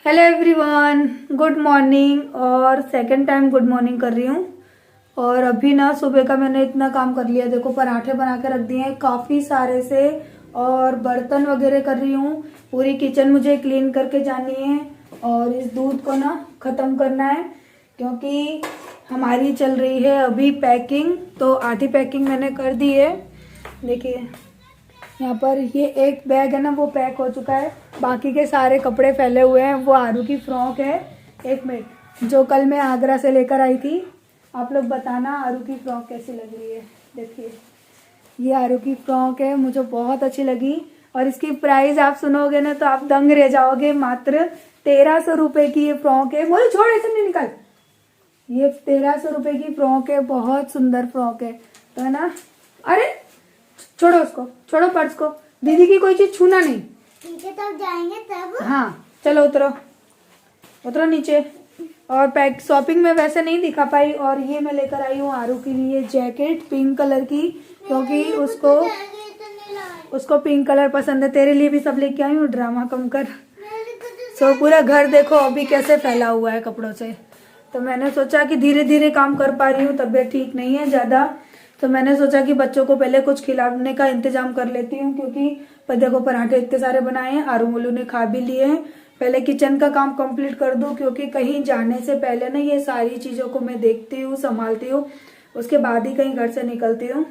Hello everyone, good morning. और second time good morning कर रही हूँ। और अभी ना सुबह का मैंने इतना काम कर लिया, देखो पराठे बना के रख दिए हैं काफी सारे से, और बर्तन वगैरह कर रही हूँ। पूरी किचन मुझे क्लीन करके जानी है और इस दूध को ना खत्म करना है, क्योंकि हमारी चल रही है अभी पैकिंग। तो आधी पैकिंग मैंने कर दी है। देखिए यहाँ पर ये एक बैग है ना, वो पैक हो चुका है। बाकी के सारे कपड़े फैले हुए हैं। वो आरू की फ्रॉक है, एक मिनट, जो कल मैं आगरा से लेकर आई थी। आप लोग बताना आरू की फ्रॉक कैसी लग रही है। देखिए ये आरू की फ्रॉक है, मुझे बहुत अच्छी लगी। और इसकी प्राइस आप सुनोगे ना तो आप दंग रह जाओगे। मात्र 1300 रुपये की ये फ्रॉक है। बोले छोड़, ऐसे नहीं निकल। ये 1300 रुपये की फ्रॉक है, बहुत सुंदर फ्रॉक है, तो है ना। अरे छोड़ो उसको, छोड़ो पर्स को, दीदी की कोई चीज छूना नहीं। नीचे तक जाएंगे तब। हाँ चलो उतरो, उतरो नीचे। और पैक शॉपिंग में वैसे नहीं दिखा पाई। और ये मैं लेकर आई हूँ आरू के लिए जैकेट पिंक कलर की, क्योंकि उसको पिंक कलर पसंद है। तेरे लिए भी सब लेके आई हूँ, ड्रामा कम कर। सो पूरा घर देखो अभी कैसे फैला हुआ है कपड़ों से। तो मैंने सोचा कि धीरे धीरे काम कर पा रही हूँ, तबीयत ठीक नहीं है ज्यादा। तो मैंने सोचा कि बच्चों को पहले कुछ खिलाने का इंतजाम कर लेती हूँ, क्योंकि देखो पराठे इतने सारे बनाए हैं, आरू मोलू ने खा भी लिए हैं। पहले किचन का काम कंप्लीट कर दूं, क्योंकि कहीं जाने से पहले ना ये सारी चीजों को मैं देखती हूँ, संभालती हूँ, उसके बाद ही कहीं घर से निकलती हूँ।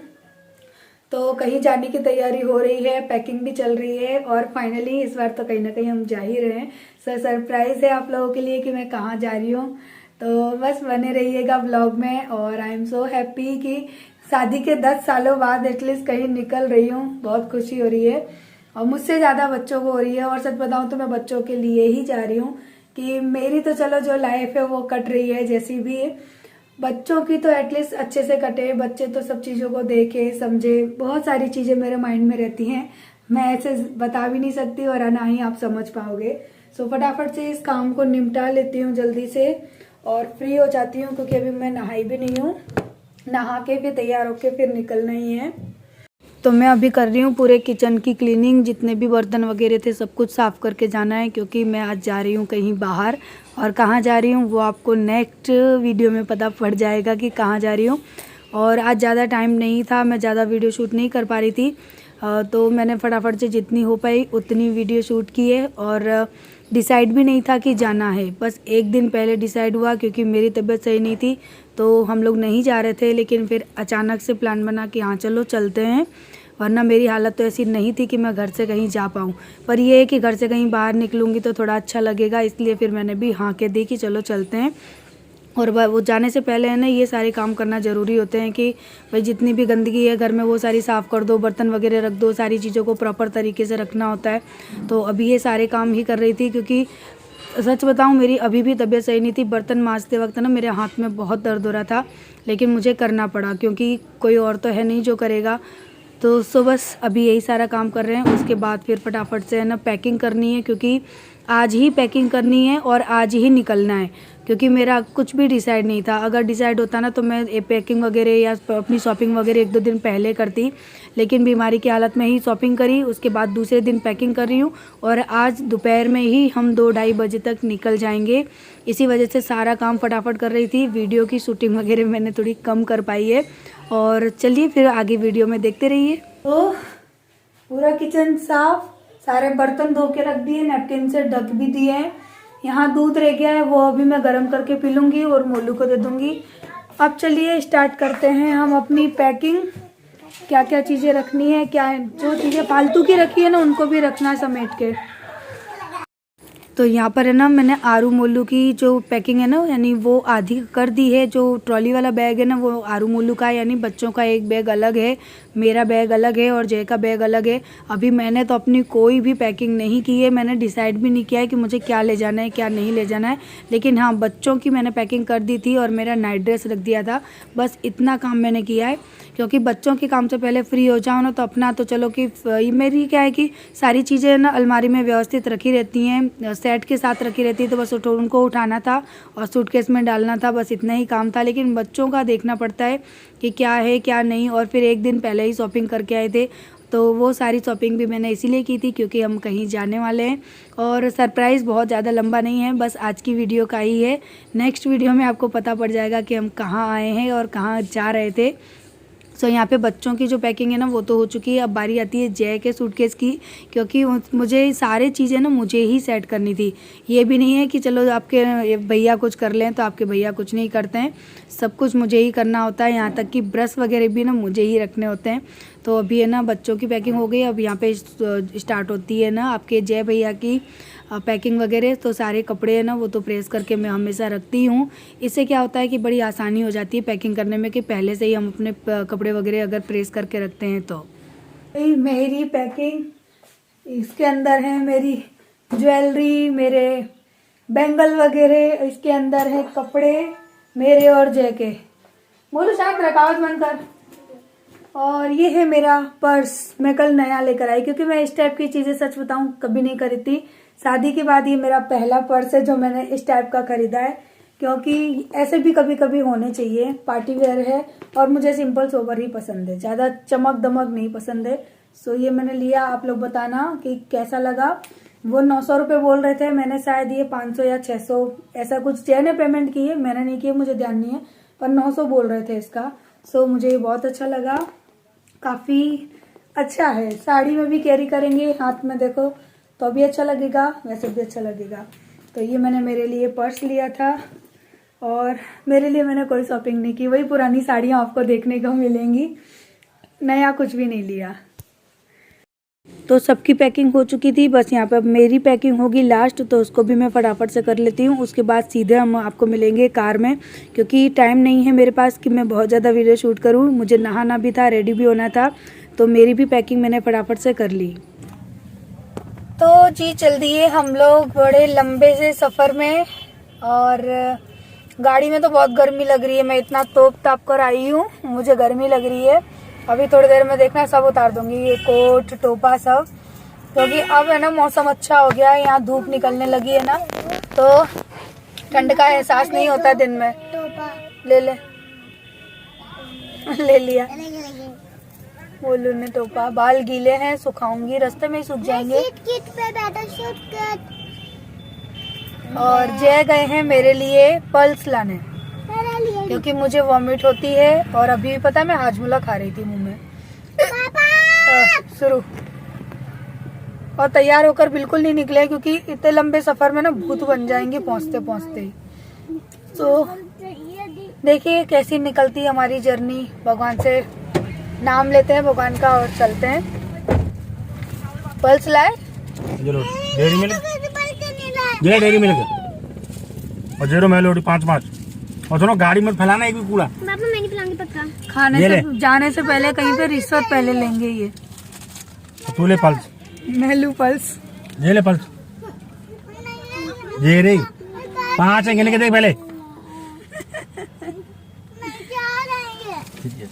तो कहीं जाने की तैयारी हो रही है, पैकिंग भी चल रही है। और फाइनली इस बार तो कहीं ना कहीं हम जा ही रहे हैं। सरप्राइज है आप लोगों के लिए कि मैं कहाँ जा रही हूँ। तो बस बने रहिएगा ब्लॉग में। और आई एम सो हैप्पी कि शादी के 10 सालों बाद एटलीस्ट कहीं निकल रही हूँ। बहुत खुशी हो रही है, और मुझसे ज्यादा बच्चों को हो रही है। और सच बताऊं तो मैं बच्चों के लिए ही जा रही हूँ, कि मेरी तो चलो जो लाइफ है वो कट रही है जैसी भी है, बच्चों की तो एटलीस्ट अच्छे से कटे। बच्चे तो सब चीजों को देखे समझे, बहुत सारी चीजें मेरे माइंड में रहती हैं, मैं ऐसे बता भी नहीं सकती और ना ही आप समझ पाओगे। सो फटाफट से इस काम को निपटा लेती हूँ जल्दी से, और फ्री हो जाती हूँ, क्योंकि अभी मैं नहाई भी नहीं हूँ। नहा के फिर तैयार होके फिर निकलना ही है। तो मैं अभी कर रही हूँ पूरे किचन की क्लीनिंग, जितने भी बर्तन वगैरह थे सब कुछ साफ़ करके जाना है, क्योंकि मैं आज जा रही हूँ कहीं बाहर। और कहाँ जा रही हूँ वो आपको नेक्स्ट वीडियो में पता पड़ जाएगा कि कहाँ जा रही हूँ। और आज ज़्यादा टाइम नहीं था, मैं ज़्यादा वीडियो शूट नहीं कर पा रही थी। तो मैंने फटाफट से जितनी हो पाई उतनी वीडियो शूट की है। और डिसाइड भी नहीं था कि जाना है, बस एक दिन पहले डिसाइड हुआ, क्योंकि मेरी तबीयत सही नहीं थी तो हम लोग नहीं जा रहे थे। लेकिन फिर अचानक से प्लान बना कि हाँ चलो चलते हैं, वरना मेरी हालत तो ऐसी नहीं थी कि मैं घर से कहीं जा पाऊँ। पर ये है कि घर से कहीं बाहर निकलूँगी तो थोड़ा अच्छा लगेगा, इसलिए फिर मैंने भी हाँ कह दी कि चलो चलते हैं। और वो जाने से पहले है ना ये सारे काम करना ज़रूरी होते हैं, कि भाई जितनी भी गंदगी है घर में वो सारी साफ़ कर दो, बर्तन वगैरह रख दो, सारी चीज़ों को प्रॉपर तरीके से रखना होता है। तो अभी ये सारे काम ही कर रही थी, क्योंकि सच बताऊं मेरी अभी भी तबीयत सही नहीं थी। बर्तन मांजते वक्त ना मेरे हाथ में बहुत दर्द हो रहा था, लेकिन मुझे करना पड़ा, क्योंकि कोई और तो है नहीं जो करेगा। तो बस अभी यही सारा काम कर रहे हैं। उसके बाद फिर फटाफट से है ना पैकिंग करनी है, क्योंकि आज ही पैकिंग करनी है और आज ही निकलना है, क्योंकि मेरा कुछ भी डिसाइड नहीं था। अगर डिसाइड होता ना तो मैं पैकिंग वगैरह या अपनी शॉपिंग वगैरह 1-2 दिन पहले करती, लेकिन बीमारी की हालत में ही शॉपिंग करी। उसके बाद दूसरे दिन पैकिंग कर रही हूँ, और आज दोपहर में ही हम 2-2:30 बजे तक निकल जाएंगे। इसी वजह से सारा काम फटाफट कर रही थी। वीडियो की शूटिंग वगैरह मैंने थोड़ी कम कर पाई है। और चलिए फिर आगे वीडियो में देखते रहिए। तो पूरा किचन साफ, सारे बर्तन धो के रख दिए, नैपकिन से ढक भी दिए हैं। यहाँ दूध रह गया है, वो अभी मैं गर्म करके पी लूँगी और मोलू को दे दूँगी। अब चलिए स्टार्ट करते हैं हम अपनी पैकिंग। क्या क्या चीज़ें रखनी है, क्या जो चीज़ें फालतू की रखी है ना उनको भी रखना है समेट के। तो यहाँ पर है ना मैंने आरू मोलू की जो पैकिंग है ना, यानी वो आधी कर दी है। जो ट्रॉली वाला बैग है ना वो आरू मोलू का, यानी बच्चों का एक बैग अलग है, मेरा बैग अलग है और जय का बैग अलग है। अभी मैंने तो अपनी कोई भी पैकिंग नहीं की है, मैंने डिसाइड भी नहीं किया है कि मुझे क्या ले जाना है क्या नहीं ले जाना है। लेकिन हाँ बच्चों की मैंने पैकिंग कर दी थी और मेरा नाइट ड्रेस रख दिया था। बस इतना काम मैंने किया है, क्योंकि बच्चों के काम से पहले फ्री हो जाओ ना तो अपना तो चलो कि मेरी क्या है कि सारी चीज़ें ना अलमारी में व्यवस्थित रखी रहती हैं, सेट के साथ रखी रहती है। तो बस उनको उठाना था और सूटकेस में डालना था, बस इतना ही काम था। लेकिन बच्चों का देखना पड़ता है कि क्या है क्या नहीं। और फिर एक दिन पहले ही शॉपिंग करके आए थे, तो वो सारी शॉपिंग भी मैंने इसीलिए की थी क्योंकि हम कहीं जाने वाले हैं। और सरप्राइज़ बहुत ज़्यादा लंबा नहीं है, बस आज की वीडियो का ही है। नेक्स्ट वीडियो में आपको पता पड़ जाएगा कि हम कहाँ आए हैं और कहाँ जा रहे थे। सो यहाँ पे बच्चों की जो पैकिंग है ना वो तो हो चुकी है। अब बारी आती है जय के सूटकेस की, क्योंकि मुझे सारे चीज़ें ना मुझे ही सेट करनी थी। ये भी नहीं है कि चलो आपके भैया कुछ कर लें, तो आपके भैया कुछ नहीं करते हैं, सब कुछ मुझे ही करना होता है। यहाँ तक कि ब्रश वगैरह भी ना मुझे ही रखने होते हैं। तो अभी है ना बच्चों की पैकिंग हो गई। अब यहाँ पे स्टार्ट होती है ना आपके जय भैया की पैकिंग वगैरह। तो सारे कपड़े हैं ना वो तो प्रेस करके मैं हमेशा रखती हूँ। इससे क्या होता है कि बड़ी आसानी हो जाती है पैकिंग करने में, कि पहले से ही हम अपने कपड़े वगैरह अगर प्रेस करके रखते हैं तो। मेरी पैकिंग, इसके अंदर है मेरी ज्वेलरी, मेरे बैंगल वगैरह, इसके अंदर है कपड़े मेरे और जय के। बोलो शांत रख, आवाज बंद कर। और ये है मेरा पर्स, मैं कल नया लेकर आई, क्योंकि मैं इस टाइप की चीजें सच बताऊं कभी नहीं करी थी। शादी के बाद ये मेरा पहला पर्स है जो मैंने इस टाइप का खरीदा है, क्योंकि ऐसे भी कभी कभी होने चाहिए। पार्टी वेयर है और मुझे सिंपल सोबर ही पसंद है, ज्यादा चमक दमक नहीं पसंद है। सो ये मैंने लिया, आप लोग बताना कि कैसा लगा। वो 900 रुपये बोल रहे थे, मैंने शायद ये 500 या 600 ऐसा कुछ जय ने पेमेंट की है, मैंने नहीं किया, मुझे ध्यान नहीं है, पर 900 बोल रहे थे इसका। सो मुझे ये बहुत अच्छा लगा, काफी अच्छा है। साड़ी में भी कैरी करेंगे, हाथ में देखो तो भी अच्छा लगेगा, वैसे भी अच्छा लगेगा। तो ये मैंने मेरे लिए पर्स लिया था और मेरे लिए मैंने कोई शॉपिंग नहीं की, वही पुरानी साड़ियाँ आपको देखने को मिलेंगी, नया कुछ भी नहीं लिया। तो सबकी पैकिंग हो चुकी थी, बस यहाँ पे अब मेरी पैकिंग होगी लास्ट, तो उसको भी मैं फटाफट से कर लेती हूँ। उसके बाद सीधे हम आपको मिलेंगे कार में, क्योंकि टाइम नहीं है मेरे पास कि मैं बहुत ज़्यादा वीडियो शूट करूँ। मुझे नहाना भी था, रेडी भी होना था, तो मेरी भी पैकिंग मैंने फटाफट से कर ली। तो जी चल दिए हम लोग बड़े लंबे से सफ़र में, और गाड़ी में तो बहुत गर्मी लग रही है। मैं इतना तोप ताप कर आई हूँ, मुझे गर्मी लग रही है। अभी थोड़ी देर में देखना सब उतार दूंगी, ये कोट टोपा सब, क्योंकि अब है ना मौसम अच्छा हो गया है, यहाँ धूप निकलने लगी है ना, तो ठंड का एहसास नहीं होता दिन में। ले ले ले लिया बोलू ने टोपा। बाल गीले हैं, सुखाऊंगी, रास्ते में ही सूख जाएंगे। और जय गए हैं मेरे लिए पल्स लाने, क्योंकि मुझे वॉमिट होती है। और अभी पता है मैं हाजमुला खा रही थी मुंह में। शुरू। और तैयार होकर बिल्कुल नहीं निकले, क्योंकि इतने लंबे सफर में ना भूत बन जाएंगे पहुंचते पहुंचते ही। तो देखिए कैसी निकलती है हमारी जर्नी। भगवान से नाम लेते हैं भगवान का और चलते हैं। पल्स लाए, डेयरी मिल्क, ये डेयरी मिल्क और 0 मेलोडी 5-5। और सुनो गाड़ी में फैलाना एक भी कूड़ा। पापा मैं नहीं पिलाऊंगी पक्का। खाने से जाने से पहले कहीं पे रिश्वत पहले लेंगे। ये तू ले पल्स, मैं लूं पल्स, ये ले पल्स, ये रे 5 है, गिन के देख पहले।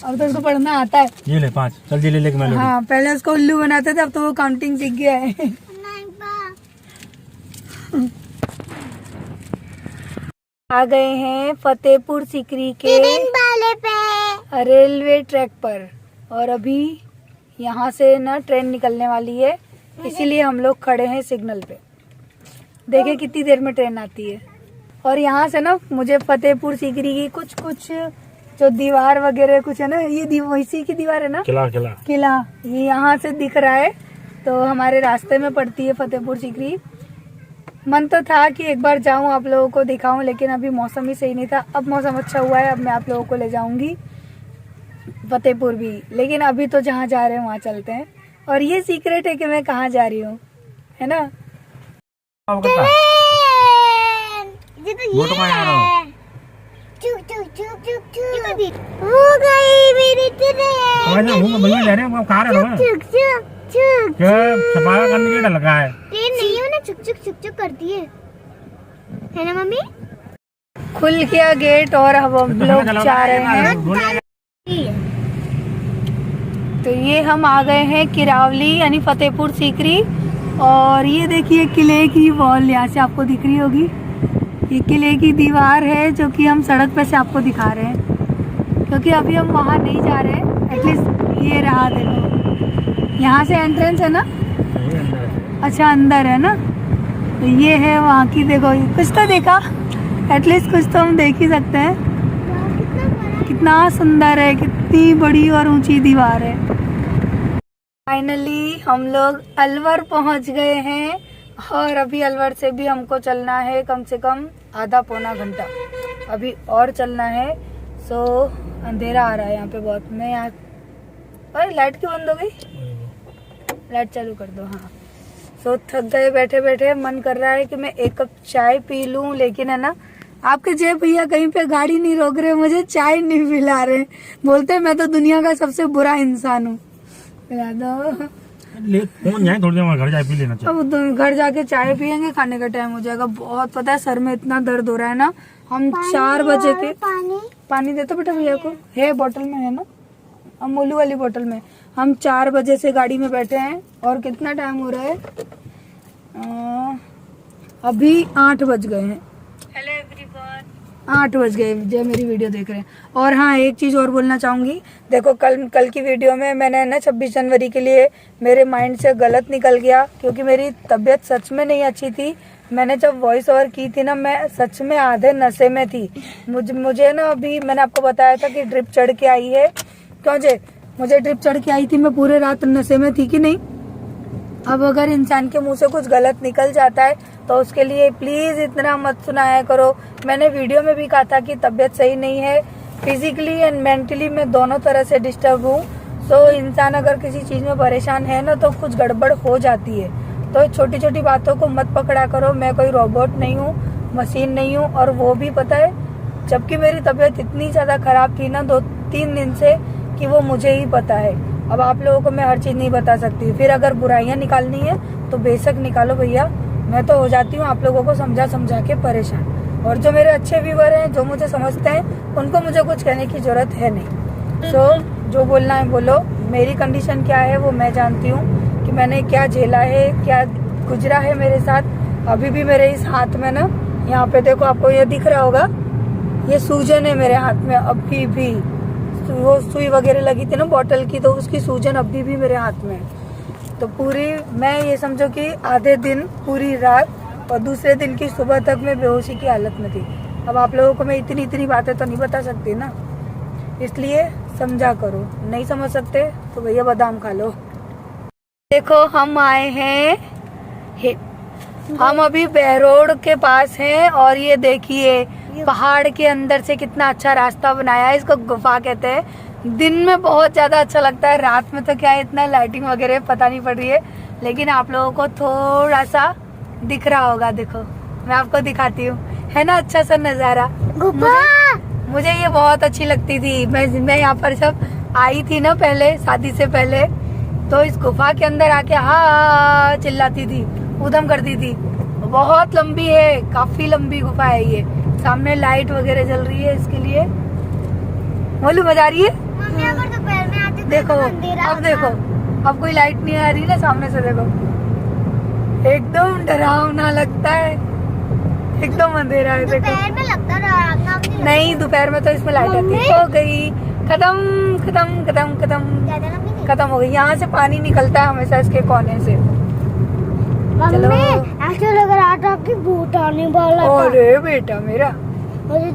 अब तो उसको पढ़ना आता है। ये ले 5, चल जी ले के मेलोडी। हाँ पहले उसको उल्लू बनाते थे, अब तो वो काउंटिंग सीख गया है। आ गए हैं फतेहपुर सीकरी के रेलवे ट्रैक पर, और अभी यहाँ से ना ट्रेन निकलने वाली है, इसीलिए हम लोग खड़े हैं सिग्नल पे। देखिए कितनी देर में ट्रेन आती है। और यहाँ से ना मुझे फतेहपुर सीकरी की कुछ जो दीवार वगैरह कुछ है ना, ये वैसी की दीवार है ना, किला ये यहाँ से दिख रहा है। तो हमारे रास्ते में पड़ती है फतेहपुर सीकरी। मन तो था कि एक बार जाऊं आप लोगों को दिखाऊं, लेकिन अभी मौसम ही सही नहीं था। अब मौसम अच्छा हुआ है, अब मैं आप लोगों को ले जाऊंगी फतेहपुर भी। लेकिन अभी तो जहाँ जा रहे हैं वहाँ चलते हैं। और ये सीक्रेट है कि मैं कहाँ जा रही हूँ, है ना। हो गई मेरी ट्रेन। लगा है ट्रेन नहीं है ना, चुक चुक करती है ना मम्मी। खुल गया गेट और हम लोग जा रहे हैं। तो ये हम आ गए हैं किरावली यानी फतेहपुर सीकरी। और ये देखिए किले की वॉल यहाँ से आपको दिख रही होगी, ये किले की दीवार है जो कि हम सड़क पे से आपको दिखा रहे हैं, क्योंकि अभी हम वहाँ नहीं जा रहे हैं। एटलीस्ट ये रहा, देखो यहाँ से एंट्रेंस है ना? ये अंदर है। अच्छा अंदर है ना? तो ये है वहाँ की, देखो कुछ तो देखा, एटलीस्ट कुछ तो हम देख ही सकते हैं। कितना बड़ा कितना सुंदर है, कितनी बड़ी और ऊंची दीवार है। फाइनली हम लोग अलवर पहुंच गए हैं और अभी अलवर से भी हमको चलना है कम से कम आधा पौना घंटा, अभी और चलना है। सो अंधेरा आ रहा है यहाँ पे बहुत। मैं यहाँ, अरे लाइट क्यों बंद हो गई? लाइट चालू कर दो। हाँ, सो थक गए बैठे बैठे, मन कर रहा है कि मैं एक कप चाय पी लूं, लेकिन है ना आपके जय भैया कहीं पे गाड़ी नहीं रोक रहे, मुझे चाय नहीं पिला रहे, बोलते मैं तो दुनिया का सबसे बुरा इंसान हूँ। पिला दो। ले कौन जाए, थोड़ी देर में घर जाए पी लेना चाहिए। अब तो घर जाके चाय पियेंगे, खाने का टाइम हो जाएगा। बहुत पता है सर में इतना दर्द हो रहा है ना। हम 4 बजे के पानी देते बेटा भैया को, है बोतल में है ना, अमूलू वाली बोतल में। हम 4 बजे से गाड़ी में बैठे हैं और कितना टाइम हो रहा है? अभी 8 बज गए हैं। हेलो एवरीवन, 8 बज गए जो मेरी वीडियो देख रहे हैं। और हाँ, एक चीज और बोलना चाहूंगी। देखो कल की वीडियो में मैंने ना 26 जनवरी के लिए मेरे माइंड से गलत निकल गया, क्योंकि मेरी तबीयत सच में नहीं अच्छी थी। मैंने जब वॉइस ओवर की थी ना, मैं सच में आधे नशे में थी। मुझे ना अभी मैंने आपको बताया था कि ड्रिप चढ़ के आई है। क्यों जे मुझे ड्रिप चढ़ के आई थी, मैं पूरे रात नशे में थी कि नहीं। अब अगर इंसान के मुंह से कुछ गलत निकल जाता है तो उसके लिए प्लीज इतना मत सुनाया करो। मैंने वीडियो में भी कहा था कि तबीयत सही नहीं है, फिजिकली एंड मेंटली मैं दोनों तरह से डिस्टर्ब हूँ। तो इंसान अगर किसी चीज में परेशान है ना, तो कुछ गड़बड़ हो जाती है। तो छोटी छोटी बातों को मत पकड़ा करो। मैं कोई रोबोट नहीं हूँ, मशीन नहीं हूँ। और वो भी पता है, जबकि मेरी तबीयत इतनी ज्यादा खराब थी ना 2-3 दिन से, कि वो मुझे ही पता है। अब आप लोगों को मैं हर चीज नहीं बता सकती। फिर अगर बुराइयां निकालनी है तो बेशक निकालो भैया, मैं तो हो जाती हूँ आप लोगों को समझा समझा के परेशान। और जो मेरे अच्छे व्यूवर हैं, जो मुझे समझते हैं, उनको मुझे कुछ कहने की जरूरत है नहीं। सो जो बोलना है बोलो। मेरी कंडीशन क्या है वो मैं जानती हूँ, कि मैंने क्या झेला है, क्या गुजरा है मेरे साथ। अभी भी मेरे इस हाथ में ना, यहाँ पे देखो, आपको ये दिख रहा होगा, ये सूजन है मेरे हाथ में अभी भी। वो सुई वगैरह लगी थी ना बॉटल की, तो उसकी सूजन अभी भी मेरे हाथ में है। तो पूरी, मैं ये समझो कि आधे दिन, पूरी रात और दूसरे दिन की सुबह तक मैं बेहोशी की हालत में थी। अब आप लोगों को मैं इतनी बातें तो नहीं बता सकती ना, इसलिए समझा करो। नहीं समझ सकते तो भैया बादाम खा लो। देखो हम आए हैं, हम अभी बहरोड के पास हैं। और ये देखिए पहाड़ के अंदर से कितना अच्छा रास्ता बनाया है। इसको गुफा कहते हैं। दिन में बहुत ज्यादा अच्छा लगता है, रात में तो क्या है, इतना लाइटिंग वगैरह पता नहीं पड़ रही है, लेकिन आप लोगों को थोड़ा सा दिख रहा होगा। देखो मैं आपको दिखाती हूँ, है ना अच्छा सा नजारा। मुझे ये बहुत अच्छी लगती थी। मैं यहाँ पर जब आई थी ना पहले, शादी से पहले, तो इस गुफा के अंदर आके हा चिल्लाती थी, ऊधम करती थी। बहुत लंबी है, काफी लंबी गुफा है ये। सामने लाइट वगैरह जल रही है, इसके लिए मोलू मजा रही है। मम्मी अगर दोपहर में आती तो देखो अंधेरा अब देखो, अब कोई लाइट नहीं आ रही ना सामने से, देखो एकदम डरावना लगता है, एकदम अंधेरा है। देखो दोपहर में लगता डरावना नहीं, दोपहर में तो इसमें लाइट आती है। हो गई खत्म खत्म खत्म खत्म ज्यादा लंबी नहीं। खत्म हो गई। यहाँ से पानी निकलता है हमेशा इसके कोने से। चलो मम्मी ऐसे लग रहा था कि भूत आने वाला था। अरे बेटा मेरा, मुझे